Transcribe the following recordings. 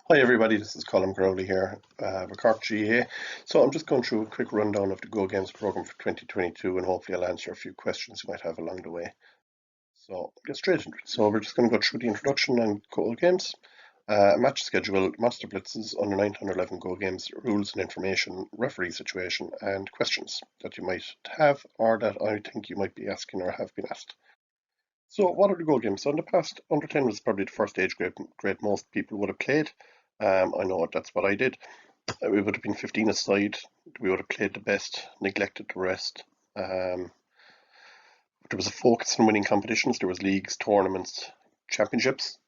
Hi everybody, this is Colin Crowley here with Cork GAA. So I'm just going through a quick rundown of the Go Games program for 2022 and hopefully I'll answer a few questions you might have along the way. So get straight into it. So we're just going to go through the introduction and Go Games, match schedule, Monster Blitzes, under 9 to under 11 Go Games, rules and information, referee situation and questions that you might have or that I think you might be asking or have been asked. So what are the Go Games? So in the past, under 10 was probably the first age grade most people would have played. I know that's what I did. We would have been 15 aside. We would have played the best, neglected the rest. There was a focus on winning competitions. There was leagues, tournaments, championships,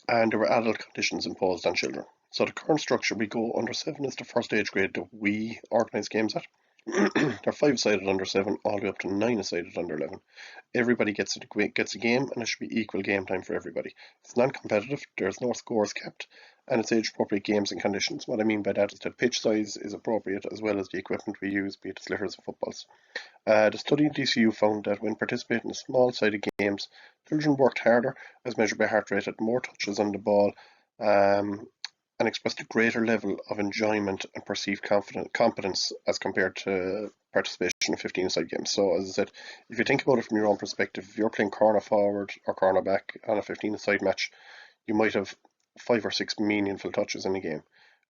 and there were adult conditions imposed on children. So the current structure, we go under 7 is the first age grade that we organise games at. They're 5-sided under 7, all the way up to 9-sided under 11. Everybody gets a game, and it should be equal game time for everybody. It's non-competitive, there's no scores kept, and it's age-appropriate games and conditions. What I mean by that is that pitch size is appropriate, as well as the equipment we use, be it slitters or footballs. The study in DCU found that when participating in small-sided games, children worked harder, as measured by heart rate, had more touches on the ball, and expressed a greater level of enjoyment and perceived competence as compared to participation in 15-side games. So, as I said, if you think about it from your own perspective, if you're playing corner forward or corner back on a 15-side match, you might have 5 or 6 meaningful touches in a game.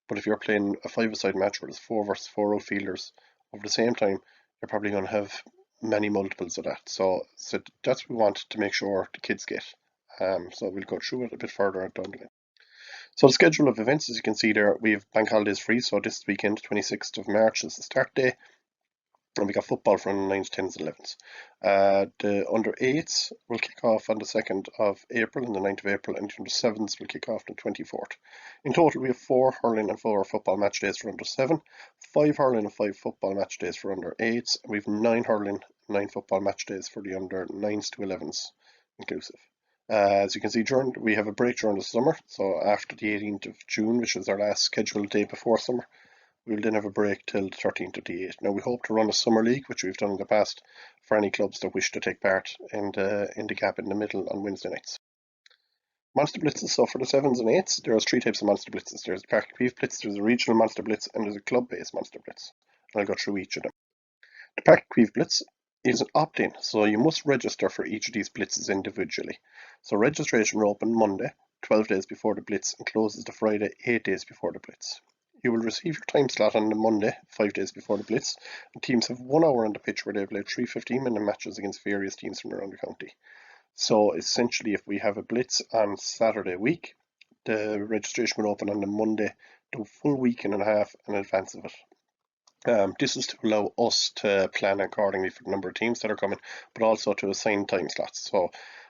But if you're playing a 5-a-side match where there's 4 versus 4 outfielders over the same time, you're probably going to have many multiples of that. So that's what we want to make sure the kids get. So we'll go through it a bit further down the line. So the schedule of events, as you can see there, we have bank holidays free. So this weekend, 26th of March, is the start day. And we got football from 9s, 10s, and 11s. The under 8s will kick off on the 2nd of April and the 9th of April, and the under 7s will kick off on the 24th. In total, we have 4 hurling and 4 football match days for under 7, 5 hurling and 5 football match days for under 8s, and we have 9 hurling, 9 football match days for the under 9s to 11s inclusive. As you can see, we have a break during the summer, so after the 18th of June, which is our last scheduled day before summer, we'll then have a break till the 13th of the 8th. Now, we hope to run a summer league, which we've done in the past, for any clubs that wish to take part in the gap in the middle on Wednesday nights. Monster Blitzes, so for the 7s and 8s, there's 3 types of Monster Blitzes. There's a Park Beef Blitz, there's a regional Monster Blitz, and there's a club-based Monster Blitz. And I'll go through each of them. The Park Beef Blitz is an opt-in, so you must register for each of these blitzes individually. So registration will open Monday, 12 days before the blitz, and closes the Friday, 8 days before the blitz. You will receive your time slot on the Monday, 5 days before the blitz, and teams have 1 hour on the pitch where they play 3 15-minute matches against various teams from around the county. So essentially, if we have a blitz on Saturday week, the registration will open on the Monday, the full week and a half in advance of it. This is to allow us to plan accordingly for the number of teams that are coming, but also to assign time slots. So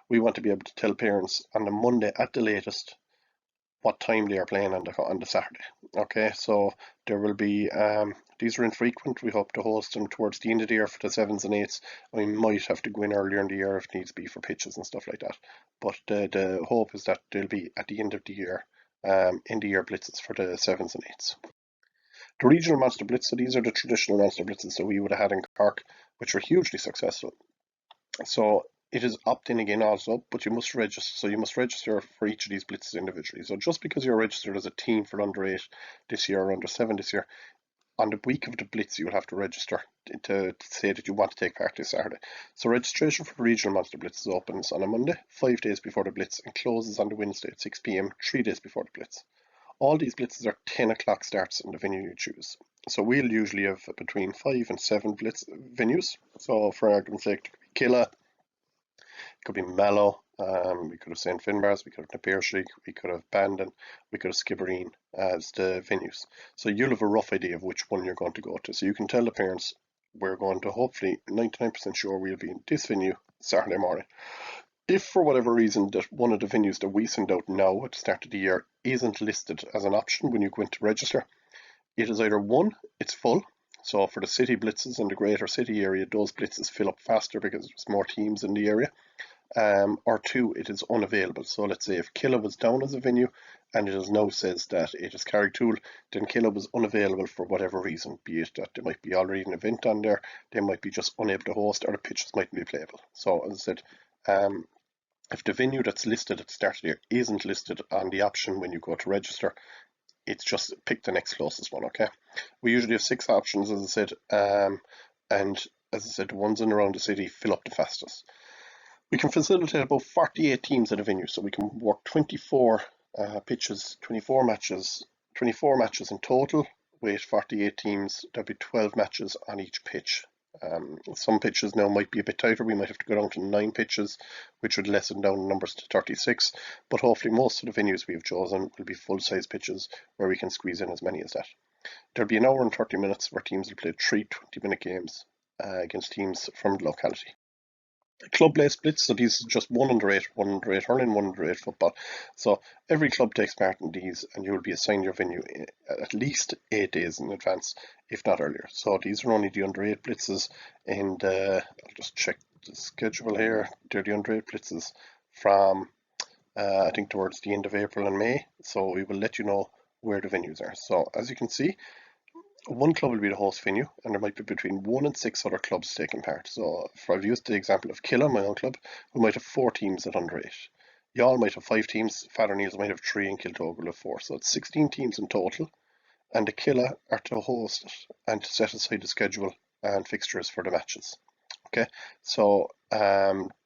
we want to be able to tell parents on the Monday at the latest what time they are playing on the Saturday. Okay, so there will be these are infrequent. We hope to host them towards the end of the year for the 7s and 8s. We might have to go in earlier in the year if needs be for pitches and stuff like that. But the hope is that they'll be at the end of the year, in the year blitzes for the 7s and 8s. The regional Monster Blitz, so these are the traditional Monster Blitzes that we would have had in Cork, which were hugely successful. So it is opt-in again also, but you must register. So you must register for each of these blitzes individually. So just because you're registered as a team for under 8 this year or under 7 this year, on the week of the blitz you will have to register to say that you want to take part this Saturday. So registration for the regional Monster Blitz opens on a Monday, 5 days before the blitz, and closes on the Wednesday at 6 p.m, 3 days before the blitz. All these blitzes are 10 o'clock starts in the venue you choose. So we'll usually have between 5 and 7 blitz venues. So for argument's sake, Killa, it could be Mallow, we could have St. Finbar's, we could have Napearshig, we could have Bandon, we could have Skibbereen as the venues. So you'll have a rough idea of which one you're going to go to. So you can tell the parents, we're going to hopefully 99% sure we'll be in this venue Saturday morning. If for whatever reason that one of the venues that we send out now at the start of the year isn't listed as an option when you go in to register, it is either one, it's full. So for the city blitzes in the greater city area, those blitzes fill up faster because there's more teams in the area. Or 2, it is unavailable. So let's say if Killa was down as a venue and it is now says that it is Carrigtwohill, then Killa was unavailable for whatever reason, be it that there might be already an event on there, they might be just unable to host, or the pitches mightn't be playable. So as I said, if the venue that's listed at the start of the year isn't listed on the option when you go to register, it's just pick the next closest one, okay? We usually have 6 options, as I said, and as I said, the ones in around the city fill up the fastest. We can facilitate about 48 teams at a venue, so we can work 24 pitches, 24 matches in total with 48 teams. There'll be 12 matches on each pitch. Some pitches now might be a bit tighter. We might have to go down to 9 pitches, which would lessen down the numbers to 36. But hopefully most of the venues we have chosen will be full-size pitches where we can squeeze in as many as that. There'll be an hour and 30 minutes where teams will play 3 20-minute games against teams from the locality. Club-based Blitz, so these are just 1 under 8, 1 under 8 hurling, 1 under 8 football. So every club takes part in these, and you will be assigned your venue at least 8 days in advance, if not earlier. So these are only the under 8 Blitzes, and I'll just check the schedule here. They're the under 8 Blitzes from I think towards the end of April and May. So we will let you know where the venues are. So as you can see, one club will be the host venue, and there might be between 1 and 6 other clubs taking part. So if I've used the example of Killa, my own club, we might have 4 teams at under 8. Y'all might have 5 teams, Father Neil's might have 3, and Kiltoga will have 4. So it's 16 teams in total, and the Killa are to host it and to set aside the schedule and fixtures for the matches. Okay, so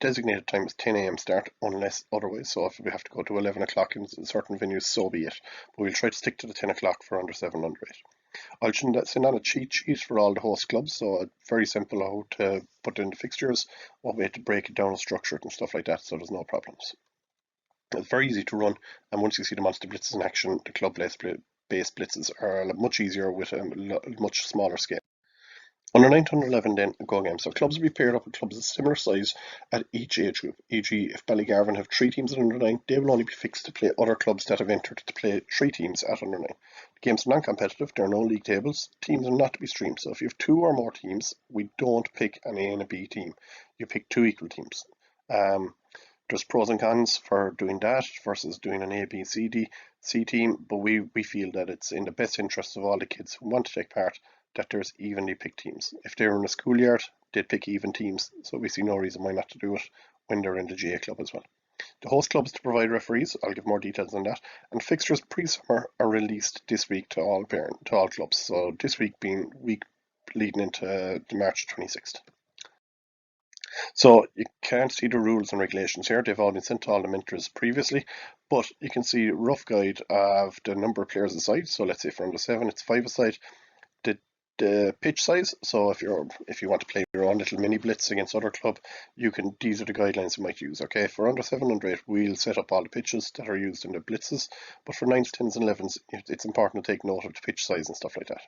designated time is 10 a.m. start unless otherwise. So if we have to go to 11 o'clock in certain venues, so be it. But we'll try to stick to the 10 o'clock for under 7, under 8. I'll send on a cheat sheet for all the host clubs, so very simple how to put in the fixtures, what way to break it down and structure it and stuff like that, so there's no problems. It's very easy to run, and once you see the monster blitzes in action, the club-based blitzes are much easier with a much smaller scale. Under 9 to under 11 then, go game. So clubs will be paired up with clubs of similar size at each age group. E.g. if Ballygarvan have 3 teams at under 9, they will only be fixed to play other clubs that have entered to play 3 teams at under 9. The games are non-competitive, there are no league tables, teams are not to be streamed. So if you have 2 or more teams, we don't pick an A and a B team. You pick 2 equal teams. There's pros and cons for doing that versus doing an A, B, C, D, C team, but we feel that it's in the best interest of all the kids who want to take part that there's evenly picked teams. If they're in a schoolyard, they'd pick even teams, so we see no reason why not to do it when they're in the GAA club as well. The host clubs to provide referees, I'll give more details on that, and fixtures pre-summer are released this week to all clubs, so this week being week leading into March 26th. So you can't see the rules and regulations here, they've all been sent to all the mentors previously, but you can see a rough guide of the number of players aside. So let's say for under 7 it's 5 aside. The pitch size, so if you want to play your own little mini blitz against other club, these are the guidelines you might use. Okay, for under 7 under 8 we'll set up all the pitches that are used in the blitzes, but for 9s, 10s and 11s it's important to take note of the pitch size and stuff like that.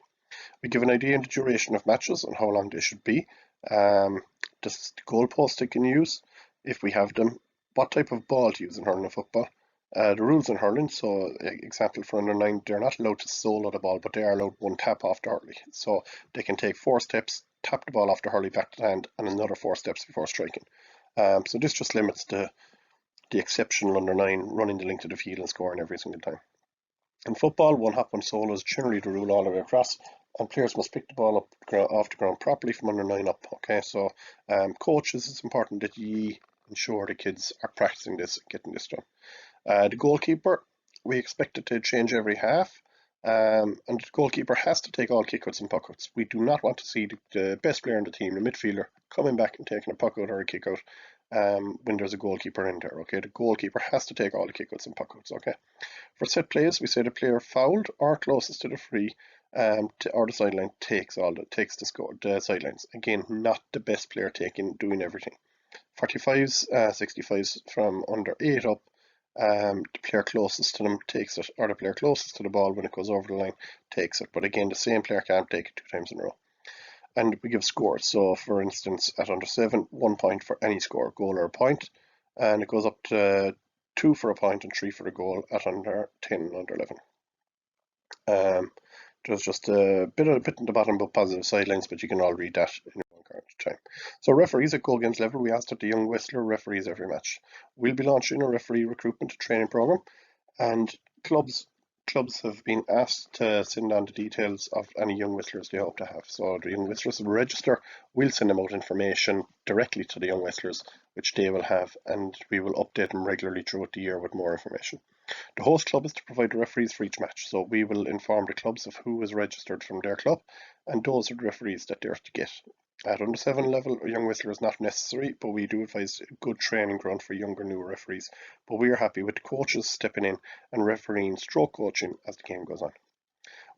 We give an idea of the duration of matches and how long they should be, the goalposts they can use if we have them, what type of ball to use in hurling and football, the rules in hurling. So example for under 9, they're not allowed to solo the ball, but they are allowed 1 tap off the hurley, so they can take 4 steps, tap the ball off the hurley back to the hand, and another 4 steps before striking. So this just limits the exceptional under 9 running the length of the field and scoring every single time. In football, 1 hop, 1 solo is generally the rule all the way across, and players must pick the ball up off the ground properly from under 9 up. Okay, so coaches, it's important that you ensure the kids are practicing this, getting this done. The goalkeeper, we expect it to change every half, and the goalkeeper has to take all kickouts and puckouts. We do not want to see the best player in the team, the midfielder, coming back and taking a puckout or a kickout when there's a goalkeeper in there. Okay, the goalkeeper has to take all the kickouts and puckouts. Okay, for set plays, we say the player fouled or closest to the free or the sideline takes the sidelines. Again, not the best player doing everything. 45s, 65s from under 8 up. The player closest to them takes it, or the player closest to the ball when it goes over the line takes it. But again, the same player can't take it 2 times in a row. And we give scores. So for instance, at under 7, 1 point for any score, goal or a point, and it goes up to 2 for a point and 3 for the goal at under 10 and under 11. There's just a bit in the bottom about positive sidelines, but you can all read that in your own time. So referees at Go Games level, we ask that the young Whistler referees every match. We'll be launching a referee recruitment training program, and clubs have been asked to send on the details of any young Whistlers they hope to have. So the young Whistlers will register, we'll send them out information directly to the young Whistlers, which they will have, and we will update them regularly throughout the year with more information. The host club is to provide the referees for each match, so we will inform the clubs of who is registered from their club, and those are the referees that they're to get. At under 7 level, a young whistler is not necessary, but we do advise a good training ground for younger, newer referees. But we are happy with the coaches stepping in and refereeing stroke coaching as the game goes on.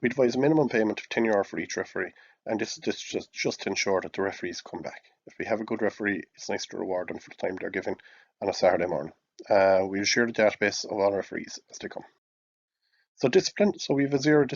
We advise a minimum payment of €10 for each referee, and this is just to ensure that the referees come back. If we have a good referee, it's nice to reward them for the time they're given on a Saturday morning. We will share the database of all referees as they come. So discipline, so we have a zero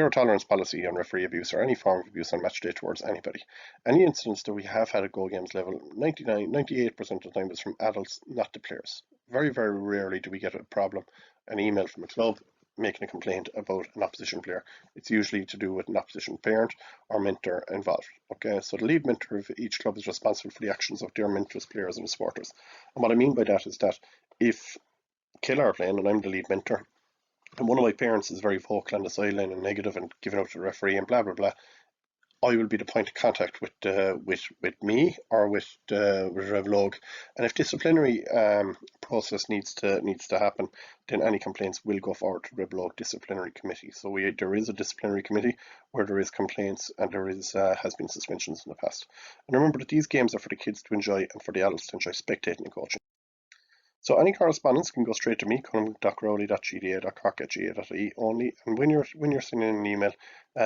tolerance policy on referee abuse or any form of abuse on match day towards anybody. Any incidents that we have had at Go Games level, 98% of the time is from adults, not the players. Very, very rarely do we get a problem, an email from a club making a complaint about an opposition player. It's usually to do with an opposition parent or mentor involved. Okay, so the lead mentor of each club is responsible for the actions of their mentors, players and supporters. And what I mean by that is that if Killer are playing and I'm the lead mentor, and one of my parents is very vocal on the sideline and negative and giving out to the referee and blah blah blah, I will be the point of contact with me or with Revlog, and if disciplinary process needs to happen, then any complaints will go forward to Revlog disciplinary committee. So there is a disciplinary committee where there is complaints and there is has been suspensions in the past. And remember that these games are for the kids to enjoy and for the adults to enjoy spectating and coaching. So any correspondence can go straight to me, colin.crowley.gda.cork@ga.ie only. And when you're sending an email,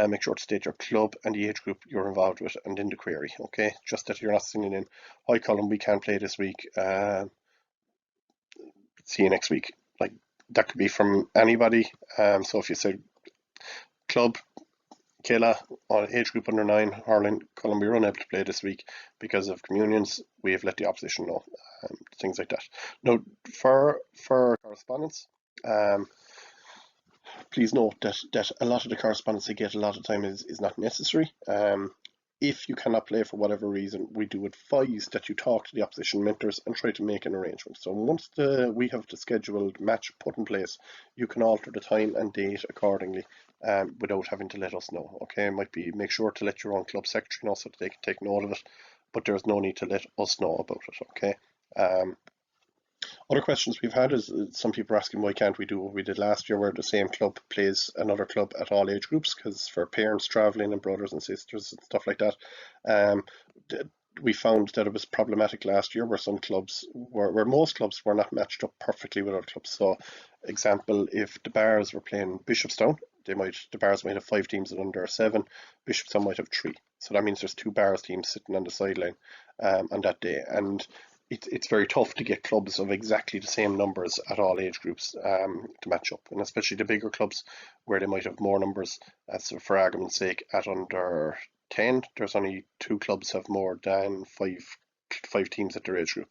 make sure to state your club and the age group you're involved with, and in the query. Okay, just that you're not sending in, "Hi Colin, we can't play this week. See you next week." Like that could be from anybody. So if you say club, Kayla, on age group under 9, Harlan, Colin, we were unable to play this week because of communions. We have let the opposition know, things like that. Now, for correspondence, please note that a lot of the correspondence they get a lot of time is not necessary. If you cannot play for whatever reason, we do advise that you talk to the opposition mentors and try to make an arrangement. So once we have the scheduled match put in place, you can alter the time and date accordingly without having to let us know. Okay, might be make sure to let your own club secretary know so that they can take note of it, but there's no need to let us know about it. Okay. Other questions we've had is some people are asking why can't we do what we did last year where the same club plays another club at all age groups, because for parents travelling and brothers and sisters and stuff like that, we found that it was problematic last year where some clubs where most clubs were not matched up perfectly with other clubs. So example, if the Bars were playing Bishopstown, the Bars might have 5 teams at under 7, Bishopstown might have 3. So that means there's 2 Bars teams sitting on the sideline on that day, and it's very tough to get clubs of exactly the same numbers at all age groups to match up, and especially the bigger clubs where they might have more numbers. As for argument's sake, at under 10, there's only 2 clubs have more than five teams at their age group.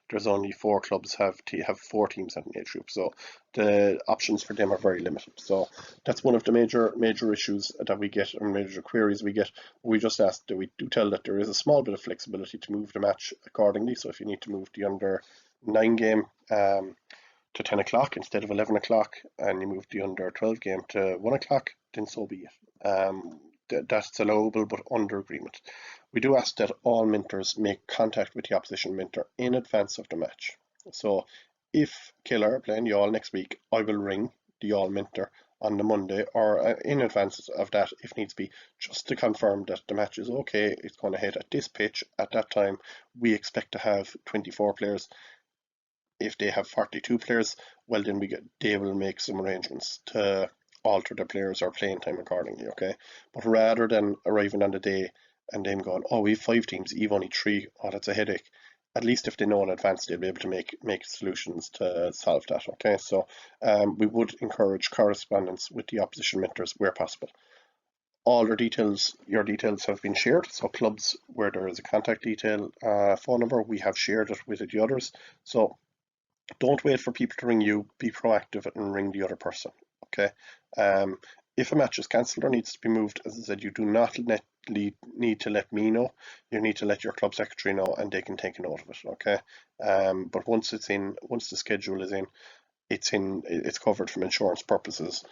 There's only 4 clubs have 4 teams at an age group, so the options for them are very limited. So that's one of the major issues that we get, and major queries we get. We just ask that we do tell that there is a small bit of flexibility to move the match accordingly. So if you need to move the under 9 game to 10 o'clock instead of 11 o'clock, and you move the under 12 game to 1 o'clock, then so be it. That's allowable, but under agreement. We do ask that all mentors make contact with the opposition mentor in advance of the match. So if Killer are playing Youall next week, I will ring the Youall mentor on the Monday or in advance of that if needs be, just to confirm that the match is okay, it's going ahead at this pitch at that time. We expect to have 24 players. If they have 42 players, well then they will make some arrangements to alter their players or playing time accordingly. Okay, but rather than arriving on the day and them going, "Oh, we have 5 teams, you've only 3, oh that's a headache," at least if they know in advance, they'll be able to make solutions to solve that. Okay, so we would encourage correspondence with the opposition mentors where possible. All your details have been shared. So clubs where there is a contact detail, phone number, we have shared it with the others. So don't wait for people to ring you, be proactive and ring the other person. Okay. If a match is cancelled or needs to be moved, as I said, you do not need to let me know. You need to let your club secretary know, and they can take a note of it. Okay. But once the schedule is in, it's covered from insurance purposes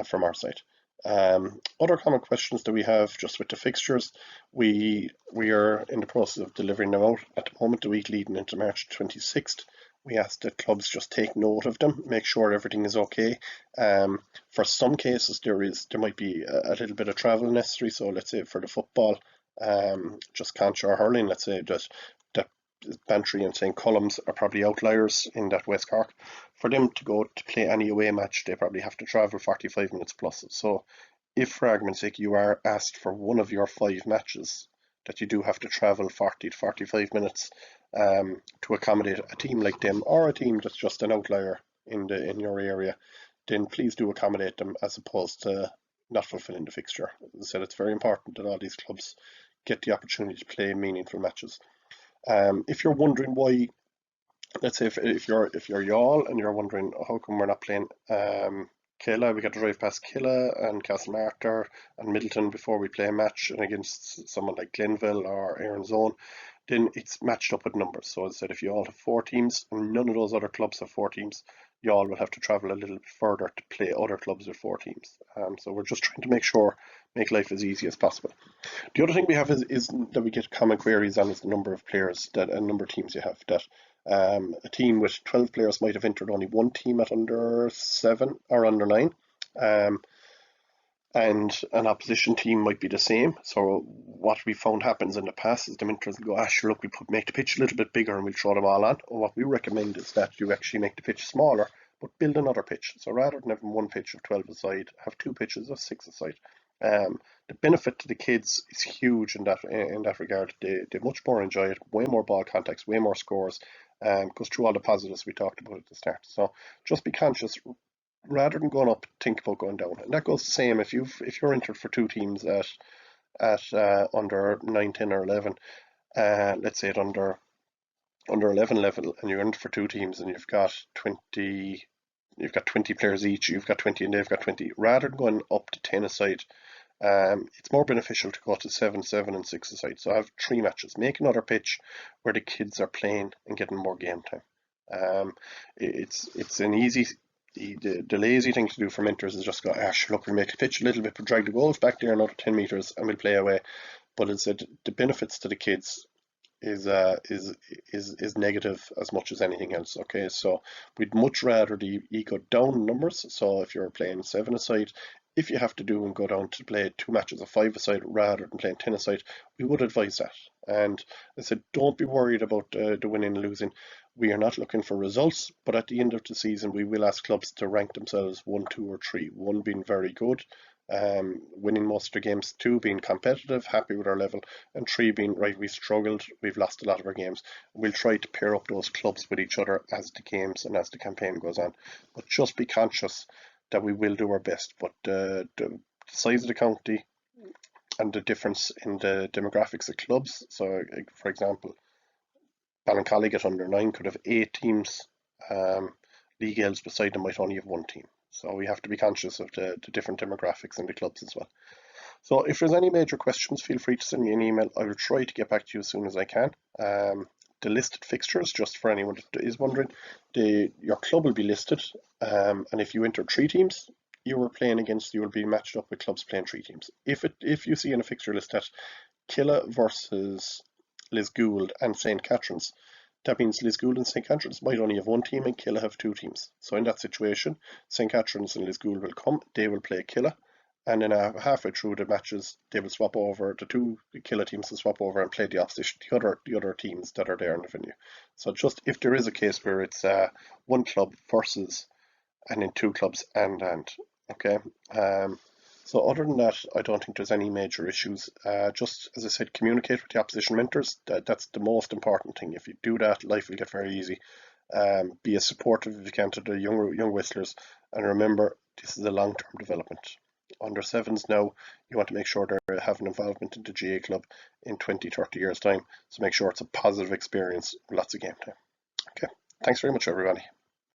from our side. Other common questions that we have just with the fixtures, we are in the process of delivering them out at the moment, the week leading into March 26th. we ask that clubs just take note of them, make sure everything is okay. For some cases, there might be a little bit of travel necessary. So let's say for the football, just Cancha or hurling, let's say that Bantry and St. Columns are probably outliers in that West Cork. For them to go to play any away match, they probably have to travel 45 minutes plus. So if, for argument's sake, you are asked for one of your 5 matches, that you do have to travel 40 to 45 minutes to accommodate a team like them, or a team that's just an outlier in your area, then please do accommodate them as opposed to not fulfilling the fixture. As I said, it's very important that all these clubs get the opportunity to play meaningful matches. If you're wondering why, let's say if you're Youghal and you're wondering how come we're not playing Killa, we got to drive past Killa and Castlemartyr and Middleton before we play a match and against someone like Glenville or Erin's Own, then it's matched up with numbers. So as I said, if you all have 4 teams and none of those other clubs have 4 teams, you all will have to travel a little bit further to play other clubs with 4 teams. So we're just trying to make life as easy as possible. The other thing we have is that we get common queries on is the number of players that a number of teams you have. That a team with 12 players might have entered only one team at under 7 or under 9. And an opposition team might be the same. So what we found happens in the past is the mentors go, sure, look, make the pitch a little bit bigger and we'll throw them all on. And what we recommend is that you actually make the pitch smaller, but build another pitch. So rather than having one pitch of 12 aside, have 2 pitches of 6 aside. The benefit to the kids is huge in that regard. They much more enjoy it, way more ball contacts, way more scores, goes through all the positives we talked about at the start. So just be conscious, rather than going up, think about going down. And that goes the same if you're entered for 2 teams at under 9, 10 or 11, let's say at under 11 level, and you're entered for 2 teams and you've got 20 players each, you've got 20 and they've got 20, rather than going up to 10 aside, it's more beneficial to go to 7, 7 and 6 aside. So have 3 matches, make another pitch where the kids are playing and getting more game time. It's an easy, the lazy thing to do for mentors is just go, look, we'll make the pitch a little bit, we'll drag the goals back there another 10 meters and we'll play away. But it's the benefits to the kids is negative as much as anything else. Okay, so we'd much rather you go down numbers. So if you're playing 7 aside, if you have to do and go down to play 2 matches of 5 aside rather than playing 10 aside, we would advise that. And I said, don't be worried about the winning and losing. We are not looking for results, but at the end of the season, we will ask clubs to rank themselves 1, 2, or 3. 1 being very good, winning most of the games, 2 being competitive, happy with our level, and 3 being, right, we've struggled, we've lost a lot of our games. We'll try to pair up those clubs with each other as the games and as the campaign goes on. But just be conscious that we will do our best. But the size of the county and the difference in the demographics of clubs, so for example, Ballincollig at under 9 could have 8 teams. League L's beside them might only have 1 team. So we have to be conscious of the different demographics in the clubs as well. So if there's any major questions, feel free to send me an email. I will try to get back to you as soon as I can. The listed fixtures, just for anyone that is wondering, your club will be listed, and if you enter 3 teams you will be matched up with clubs playing 3 teams. If you see in a fixture list that Killa versus Lisgould and St. Catherine's, that means Lisgould and St. Catherine's might only have 1 team and Killa have 2 teams. So in that situation, St. Catherine's and Lisgould will come, they will play Killa, and then halfway through the matches, they will swap over, the 2 Killa teams will swap over and play the opposition, the other teams that are there in the venue. So just if there is a case where it's 1 club versus, and then 2 clubs and, okay. So other than that, I don't think there's any major issues. Just as I said, communicate with the opposition mentors. That's the most important thing. If you do that, life will get very easy. Be as supportive if you can to the young whistlers, and remember, this is a long-term development. Under 7s now, you want to make sure they have an involvement in the GAA club in 20-30 years time, so make sure it's a positive experience, lots of game time. Okay, thanks very much everybody.